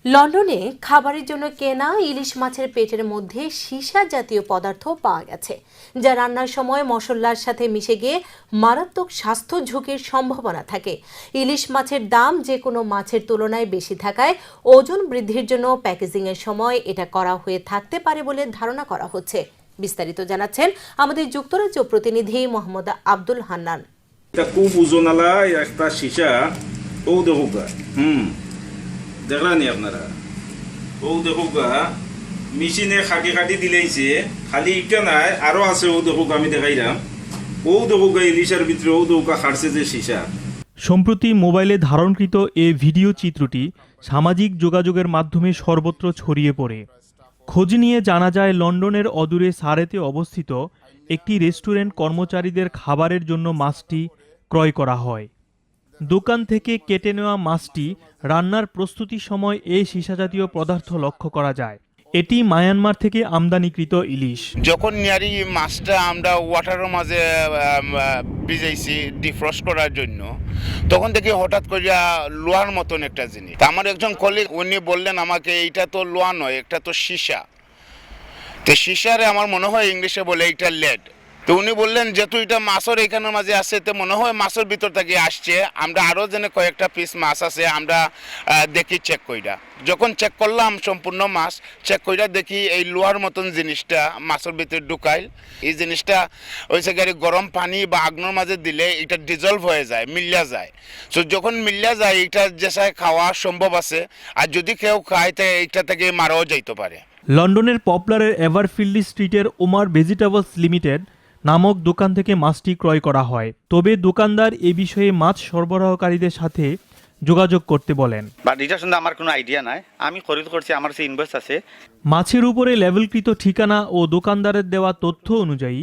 লন্ডনে খাবারের জন্য কেনা ইলিশ মাছের পেটের মধ্যে সীসা জাতীয় পদার্থ পাওয়া গেছে, যা রান্নার সময় মশলার সাথে মিশে গিয়ে মারাত্মক স্বাস্থ্য ঝুঁকির সম্ভাবনা থাকে। ইলিশ মাছের দাম যে কোনো মাছের তুলনায় বেশি থাকায় ওজন বৃদ্ধির জন্য প্যাকেজিংয়ের সময় এটা করা হয়ে থাকতে পারে বলে ধারণা করা হচ্ছে। বিস্তারিত জানাচ্ছেন আমাদের যুক্তরাজ্য প্রতিনিধি মোহাম্মদ আব্দুল হান্নান। এটা খুব ওজনওয়ালা একটা সীসা। ও দেখো দেখলানি আপনারা, ও দেখো মেশিনে খাটি খাটি দিলেইছে, খালি ইটা নাই আরো আছে। ও দেখো আমি দেখাইলাম, ও দেখো ইলিশের ভিতরে ও দেখো খাড়ছে যে সীসা। সম্প্রতি মোবাইলে ধারণকৃত এ ভিডিও চিত্রটি সামাজিক যোগাযোগের মাধ্যমে সর্বত্র ছড়িয়ে পড়ে। খোঁজ নিয়ে জানা যায় লন্ডনের অদূরে সারেতে অবস্থিত একটি রেস্টুরেন্ট কর্মচারীদের খাবারের জন্য মাছটি ক্রয় করা হয়। দোকান থেকে কেটে নেওয়া মাছটি রান্নার প্রস্তুতির সময় এই সীসাজাতীয় পদার্থ লক্ষ্য করা যায়। এটি মায়ানমার থেকে আমদানিকৃত ইলিশ। যখন নিয়ারি মাছটা আমরা ওয়াটারের মাঝে ভিজাইছি ডিফ্রস্ট করার জন্য, তখন দেখি হঠাৎ করে লোহার মতন একটা জিনিস। আমার একজন কলিগ উনি বললেন আমাকে, এইটা তো লোহা নয়, একটা তো সীসা। তো সীসারে আমার মনে হয় ইংলিশে বলে এটা লেড। তো উনি বললেন যেহেতু এটা মাছের এখানের মাঝে আসছে, তো মনে হয় মাছের ভিতর থেকে আসছে। আমরা আরও যেন কয়েকটা পিস মাছ আছে, আমরা দেখি চেক কইরা। যখন চেক করলাম সম্পূর্ণ মাছ চেক কইরা, দেখি এই লোহার মতন জিনিসটা মাছের ভিতরে ঢুকাইল। এই জিনিসটা হয়েছে গাড়ি গরম পানি বা আগুনের মাঝে দিলে এটা ডিজলভ হয়ে যায়, মিল্লা যায়। সো যখন মিল্লা যায় এটা যেসায় খাওয়া সম্ভব আছে, আর যদি কেউ খায় তো এইটা থেকে মারাও যাইতে পারে। লন্ডনের পপুলারের এভারফিল্ড স্ট্রিটের ওমার ভেজিটেবলস লিমিটেড নামক দোকান থেকে মাছটি ক্রয় করা হয়। তবে দোকানদার এ বিষয়ে মাছ সরবরাহকারীদের সাথে যোগাযোগ করতে বলেন। বাট এটা শুনতে আমার কোনো আইডিয়া নাই, আমি খরিদ করছি, আমার কাছে ইনভয়েস আছে। মাছের উপরে লেবেলকৃত ঠিকানা ও দোকানদারের দেওয়া তথ্য অনুযায়ী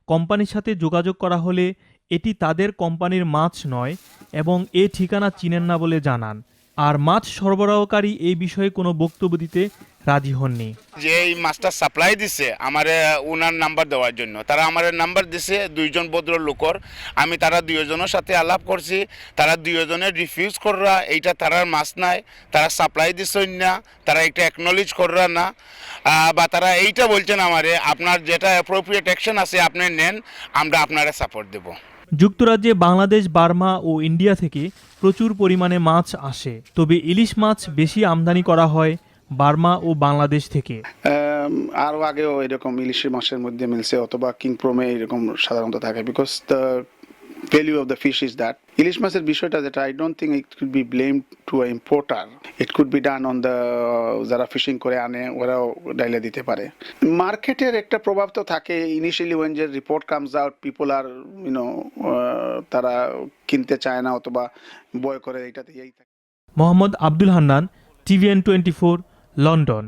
কোম্পানির সাথে যোগাযোগ করা হলে এটি তাদের কোম্পানির মাছ নয় এবং এ ঠিকানা চিনেন না বলে জানান। আর মাছ সরবরাহকারী এই বিষয়ে কোনো বক্তব্য দিতে রাজি হননি। যে এই মাছটা সাপ্লাই দিছে আমার ওনার নাম্বার দেওয়ার জন্য, তারা আমার নাম্বার দিছে দুইজন ভদ্র লোকর। আমি তারা দুইজনের সাথে আলাপ করছি, তারা দুইজনে রিফিউজ কররা, এইটা তারার মাছ নাই, তারা সাপ্লাই দিছেন না, তারা এটা অ্যাকনোলেজ কররা না, বা তারা এইটা বলছেন আমারে আপনার যেটা অ্যাপ্রোপ্রিয়েট অ্যাকশন আছে আপনি নেন, আমরা আপনারা সাপোর্ট দেব। যুক্তরাজ্যে বাংলাদেশ, বার্মা ও ইন্ডিয়া থেকে প্রচুর পরিমাণে মাছ আসে, তবে ইলিশ মাছ বেশি আমদানি করা হয় বার্মা ও বাংলাদেশ থেকে। আরও আগেও এরকম ইলিশের মাছের মধ্যে মিলছে, অথবা কিংপ্রমে এরকম সাধারণত থাকে। Because the value of the fish is that ইলিশ মাছের বিষয়টা যেটা, I don't think it could be blame to a importer. It could be done on the যারা ফিশিং করে আনে, ওরাও ডাইলে দিতে পারে। মার্কেটের একটা প্রভাব তো থাকে। ইনিশিয়ালি ওয়েন যে রিপোর্ট কামস আউট, পিপল আর তারা কিনতে চায় না অথবা বয় করে, এইটাতে এই থাকে। Mohammad Abdul Hannan, TVN24, London.